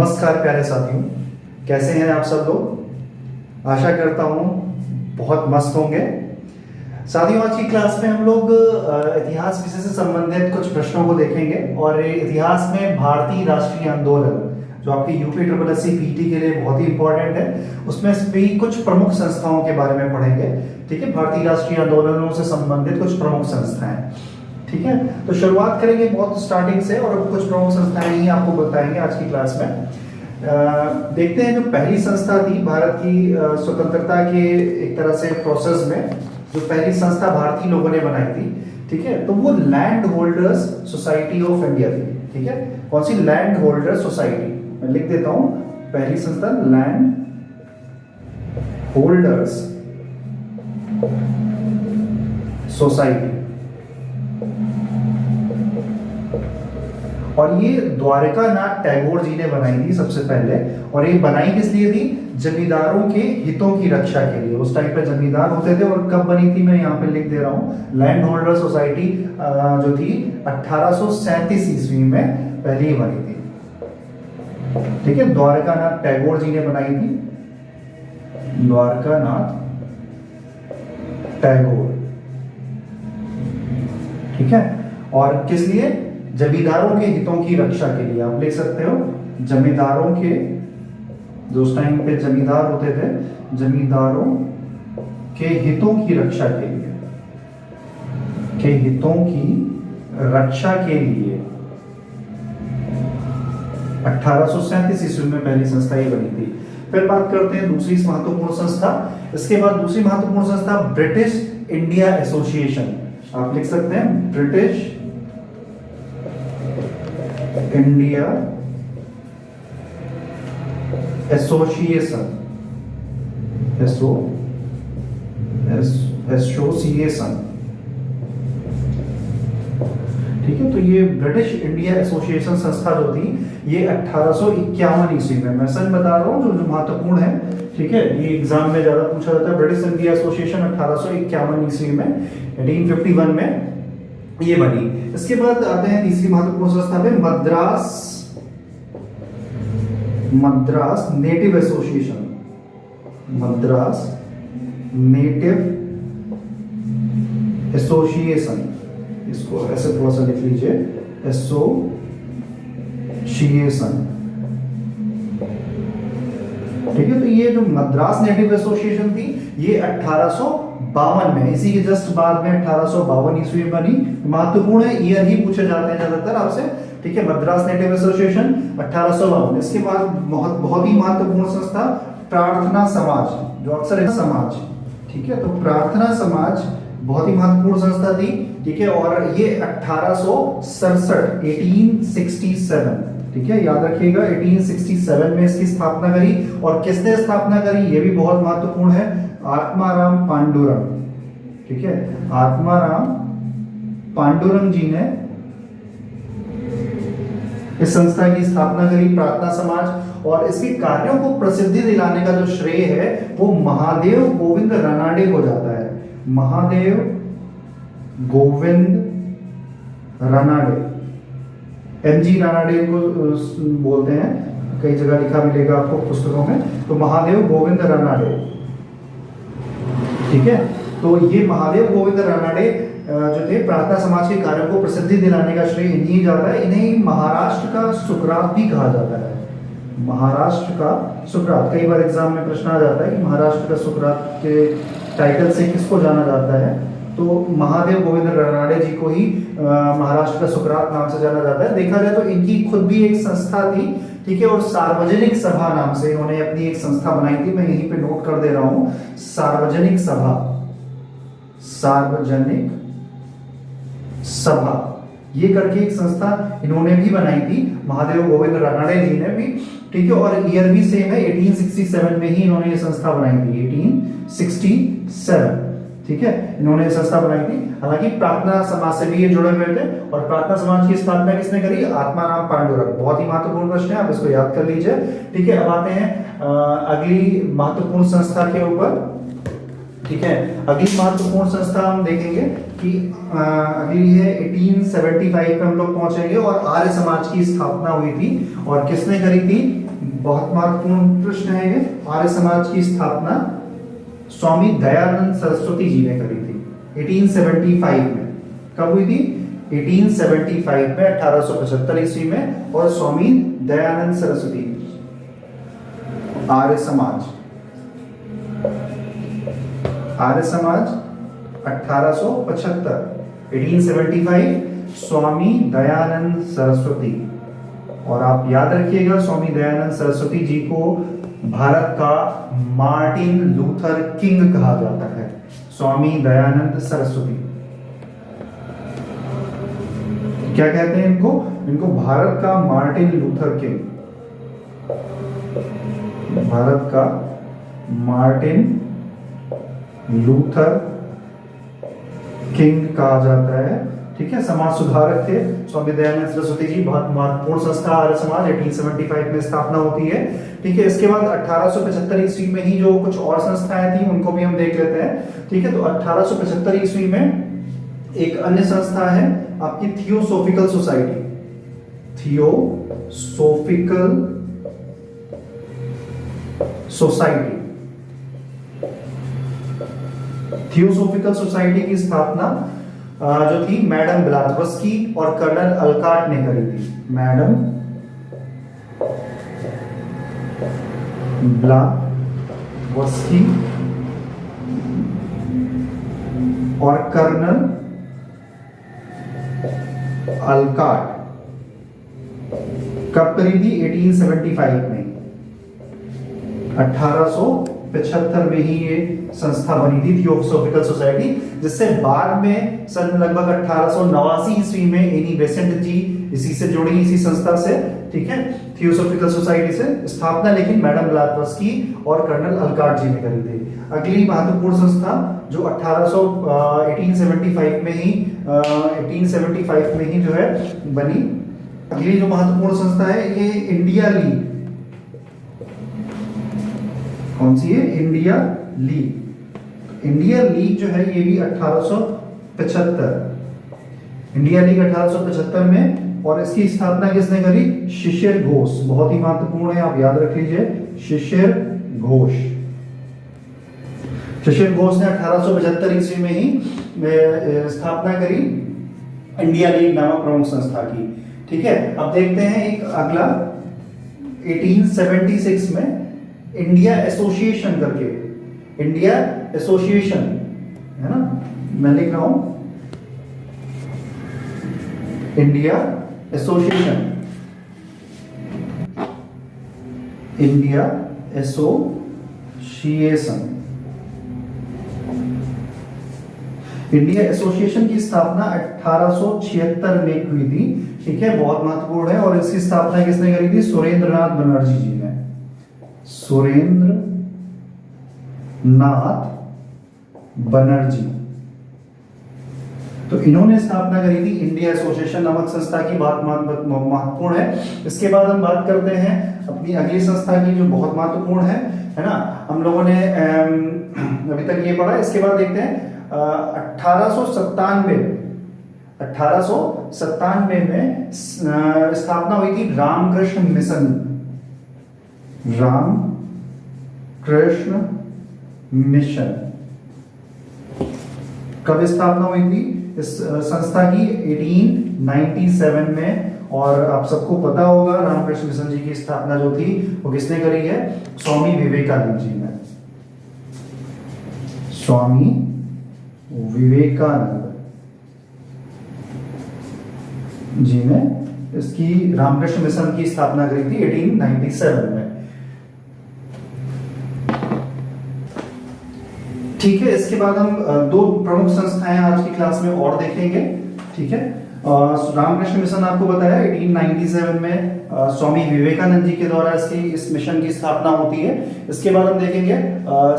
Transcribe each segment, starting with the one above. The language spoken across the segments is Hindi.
नमस्कार प्यारे साथियों, कैसे हैं आप सब लोग। आशा करता हूँ बहुत मस्त होंगे। साथियों, आज की क्लास में हम लोग इतिहास विषय से संबंधित कुछ प्रश्नों को देखेंगे और इतिहास में भारतीय राष्ट्रीय आंदोलन जो आपकी यूपी ट्रिपल एससी पीटी के लिए बहुत ही इंपॉर्टेंट है, उसमें भी कुछ प्रमुख संस्थाओं के बारे में पढ़ेंगे। ठीक है, भारतीय राष्ट्रीय आंदोलनों से संबंधित कुछ प्रमुख संस्थाएं। ठीक है, तो शुरुआत करेंगे बहुत स्टार्टिंग से और कुछ प्रमुख संस्थाएं ही आपको बताएंगे आज की क्लास में। देखते हैं जो पहली संस्था थी भारत की स्वतंत्रता के एक तरह से प्रोसेस में, जो पहली संस्था भारतीय लोगों ने बनाई थी। ठीक है, तो वो land holders society of India थी। ठीक है, कौन सी? Land holders society. मैं लिख देता हूं, पहली संस्था लैंड होल्डर्स सोसाइटी। और ये द्वारकानाथ टैगोर जी ने बनाई थी सबसे पहले। और ये बनाई किस लिए थी? जमींदारों के हितों की रक्षा के लिए। उस टाइम पे जमींदार होते थे। और कब बनी थी मैं यहाँ पे लिख दे रहा हूँ, लैंड होल्डर सोसाइटी जो थी 1837 ईस्वी में पहली ही बनी थी। ठीक है, द्वारकानाथ टैगोर जी ने बनाई थी, द्वारकानाथ टैगोर। ठीक है, और किस लिए? जमींदारों के हितों की रक्षा के लिए। आप लिख सकते हो जमींदारों के, जो उस टाइम पे जमींदार होते थे, जमींदारों के हितों की रक्षा के लिए, के हितों की रक्षा के लिए 1837 ईस्वी में पहली संस्था ये बनी थी। फिर बात करते हैं दूसरी महत्वपूर्ण संस्था। इसके बाद दूसरी महत्वपूर्ण संस्था ब्रिटिश इंडिया एसोसिएशन। आप लिख सकते हैं ब्रिटिश इंडिया एसोसिएशन। एसोसिएशन। ठीक है, तो ये ब्रिटिश इंडिया एसोसिएशन संस्था जो थी ये 1851 ईस्वी में, मैं सच बता रहा हूँ जो महत्वपूर्ण है। ठीक है, ये एग्जाम में ज्यादा पूछा जाता है। ब्रिटिश इंडिया एसोसिएशन 1851 ईस्वी में, 1851 में ये बनी। इसके बाद आते हैं तीसरी महत्वपूर्ण संस्था पे, Madras native association. Madras native association, इसको ऐसे थोड़ा सा लिख लीजिए, एसोसिएशन। ठीक है, तो ये जो मद्रास नेटिव एसोसिएशन थी ये 1852 में, इसी के जस्ट बाद में 1852 ईस्वी में बनी। महत्वपूर्ण है, ईयर ही पूछे जाते हैं ज्यादातर आपसे। ठीक है, मद्रास नेटिव एसोसिएशन 1852। इसके बाद बहुत ही महत्वपूर्ण संस्था प्रार्थना समाज, जो अक्सर समाज। ठीक है, तो प्रार्थना समाज बहुत ही महत्वपूर्ण संस्था थी। ठीक है, और ये 1867 ठीक है, याद रखिएगा 1867 में इसकी स्थापना करी। और किसने स्थापना करी ये भी बहुत महत्वपूर्ण है, आत्माराम पांडुरंग। ठीक है, आत्माराम पांडुरंग जी ने इस संस्था की स्थापना करी, प्रार्थना समाज। और इसके कार्यों को प्रसिद्धि दिलाने का जो श्रेय है वो महादेव गोविंद रानाडे को जाता है। महादेव गोविंद रानाडे, एमजी रानाडे को बोलते हैं, कई जगह लिखा मिलेगा आपको पुस्तकों में। तो महादेव गोविंद रानाडे। ठीक है, तो ये महादेव गोविंद रानाडे जो थे, प्रार्थना समाज के कार्यों को प्रसिद्धि दिलाने का श्रेय इन्हीं जाता है। इन्हें महाराष्ट्र का सुकरात भी कहा जाता है। महाराष्ट्र का सुकरात, कई बार एग्जाम में प्रश्न आ जाता है कि महाराष्ट्र का सुकरात के टाइटल से किसको जाना जाता है, तो महादेव गोविंद रानाडे जी को ही महाराष्ट्र का सुकरात नाम से जाना जाता है। देखा जाए तो इनकी खुद भी एक संस्था थी। ठीक है, और सार्वजनिक सभा नाम से इन्होंने अपनी एक संस्था बनाई थी। मैं यहीं पे नोट कर दे रहा हूं, सार्वजनिक सभा, सार्वजनिक सभा, ये करके एक संस्था इन्होंने भी बनाई थी, महादेव गोविंद रानाडे जी ने भी। ठीक है, और ईयर भी सेम है, 1867 में ही इन्होंने ये संस्था बनाई थी, 1867। ठीक है, इन्होंने संस्था बनाई थी। हालांकि प्रार्थना समाज से भी ये जुड़े हुए थे। और प्रार्थना समाज की स्थापना किसने करी? आत्माराम पांडुरंग। बहुत ही महत्वपूर्ण प्रश्न है, आप इसको याद कर लीजिए। ठीक है, अब आते हैं अगली महत्वपूर्ण संस्था के ऊपर। ठीक है, अगली महत्वपूर्ण संस्था हम देखेंगे कि अगली है 1875 पे हम लोग पहुंचेंगे और आर्य समाज की स्थापना हुई थी। और किसने करी थी? बहुत महत्वपूर्ण प्रश्न है ये। आर्य समाज की स्थापना स्वामी दयानंद सरस्वती जी ने करी थी 1875 में। कब हुई थी? 1875 में, 1875 ईस्वी में। और स्वामी दयानंद सरस्वती आर्य समाज 1875 स्वामी दयानंद सरस्वती। और आप याद रखिएगा, स्वामी दयानंद सरस्वती जी को भारत का मार्टिन लूथर किंग कहा जाता है। स्वामी दयानंद सरस्वती क्या कहते हैं इनको? इनको भारत का मार्टिन लूथर किंग, भारत का मार्टिन लूथर किंग कहा जाता है। ठीक है, समाज सुधारक थे स्वामी दयानंद सरस्वती जी। बहुत महत्वपूर्ण संस्था आर्य समाज 1875 में स्थापना होती है। ठीक है, इसके बाद 1875 ईस्वी में ही जो कुछ और संस्थाएं थी उनको भी हम देख लेते हैं। ठीक है, तो 1875 ईस्वी में एक अन्य संस्था है आपकी theosophical society. Theosophical society, theosophical society की स्थापना जो थी मैडम ब्लावत्स्की और कर्नल अलकाट ने करी थी। मैडम ब्लावत्स्की और कर्नल अलकाट कब करी थी? 1875 में। 1875 में ही ये संस्था बनी थी थियोसोफिकल सोसाइटी, जिससे बाद में सन लगभग 1889 ईस्वी में एनी बेसेंट जी इसी से जुड़ी, इसी संस्था से। ठीक है, थियोसोफिकल सोसाइटी से स्थापना लेकिन मैडम ब्लावत्स्की और कर्नल अलकाट जी ने करी थी। अगली महत्वपूर्ण संस्था जो 1875 में ही जो है बनी, अगली जो महत्वपूर्ण संस्था है ये इंडिया लीग। कौन सी है? India league. इंडिया लीग जो है ये भी 1875, इंडिया लीग 1875 में। और इसकी स्थापना किसने करी? शिशिर घोष। बहुत ही महत्वपूर्ण है, आप याद रख लीजिए, शिशिर घोष। शिशिर घोष ने 1875 ईस्वी में ही स्थापना करी इंडिया लीग नामक प्रमुख संस्था की। ठीक है, अब देखते हैं एक अगला 1876 में इंडिया एसोसिएशन करके, इंडिया एसोसिएशन है ना, मैं लिख रहा हूं India association, India association. India association की स्थापना 1876 में हुई थी। ठीक है, बहुत महत्वपूर्ण है। और इसकी स्थापना किसने करी थी? सुरेंद्रनाथ बनर्जी जी ने। सुरेंद्र नाथ बनर्जी, तो इन्होंने स्थापना करी थी इंडिया एसोसिएशन नामक संस्था की। बहुत महत्वपूर्ण है। इसके बाद हम बात करते हैं अपनी अगली संस्था की जो बहुत महत्वपूर्ण है ना। हम लोगों ने अभी तक ये पढ़ा। इसके बाद देखते हैं 1897 में स्थापना हुई थी रामकृष्ण मिशन, रामकृष्ण मिशन। कब स्थापना हुई थी इस संस्था की? 1897 में। और आप सबको पता होगा रामकृष्ण मिशन जी की स्थापना जो थी वो किसने करी है? स्वामी विवेकानंद जी ने। स्वामी विवेकानंद जी ने इसकी रामकृष्ण मिशन की स्थापना करी थी 1897 में। ठीक है, इसके बाद हम दो प्रमुख संस्थाएं आज की क्लास में और देखेंगे। ठीक है, रामकृष्ण मिशन आपको बताया 1897 में स्वामी विवेकानंद जी के द्वारा इस मिशन की स्थापना होती है। इसके बाद हम देखेंगे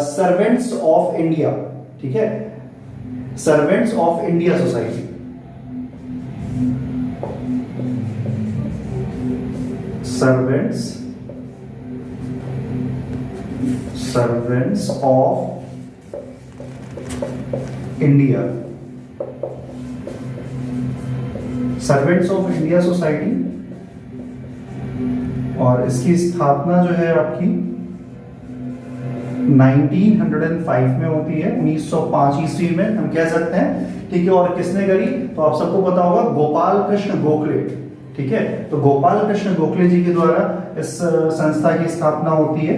सर्वेंट्स ऑफ इंडिया। ठीक है, servants of India society, servants of India, servants of India society और इसकी स्थापना जो है आपकी 1905 में होती है, 1905 ईस्वी में हम कह सकते हैं। ठीक है, और किसने करी तो आप सबको पता होगा, गोपाल कृष्ण गोखले। ठीक है, तो गोपाल कृष्ण गोखले जी के द्वारा इस संस्था की स्थापना होती है।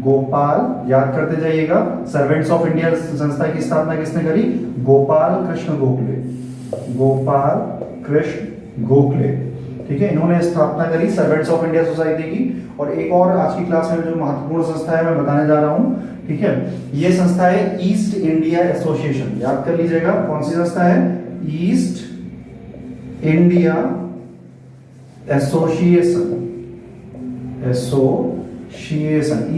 गोपाल, याद करते जाइएगा, सर्वेंट्स ऑफ इंडिया संस्था की स्थापना किसने करी? गोपाल कृष्ण गोखले। गोपाल कृष्ण गोखले, ठीक है, इन्होंने स्थापना करी सर्वेंट्स ऑफ इंडिया सोसाइटी की। और एक और आज की क्लास में जो महत्वपूर्ण संस्था है मैं बताने जा रहा हूं। ठीक है, ये संस्था है ईस्ट इंडिया एसोसिएशन। याद कर लीजिएगा, कौन सी संस्था है? East India association.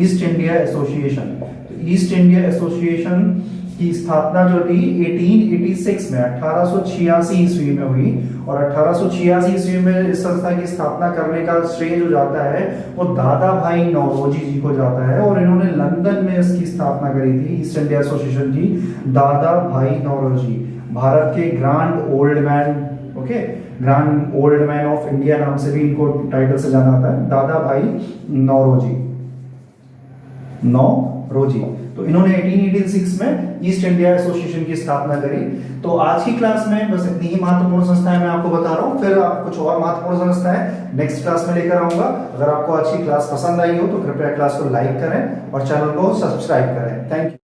East India association. तो ईस्ट इंडिया एसोसिएशन की स्थापना जो थी 1886 में, 1886 ईस्वी में हुई। और 1886 ईस्वी में इस संस्था की स्थापना करने का श्रेय जो जाता है वो दादा भाई नौरोजी जी को जाता है। और इन्होंने लंदन में इसकी स्थापना करी थी, ईस्ट इंडिया एसोसिएशन की। दादा भाई नौरोजी, भारत के grand old man, okay, grand old man of India नाम से भी इनको टाइटल से जाना जाता है, दादा भाई नौरोजी। तो इन्होंने 1886 में ईस्ट इंडिया एसोसिएशन की स्थापना करी। तो आज की क्लास में बस इतनी ही महत्वपूर्ण संस्थाएं मैं आपको बता रहा हूं, फिर आप कुछ और महत्वपूर्ण संस्थाएं नेक्स्ट क्लास में लेकर आऊंगा। अगर आपको आज की क्लास पसंद आई हो तो कृपया क्लास को लाइक करें और चैनल को सब्सक्राइब करें। Thank you.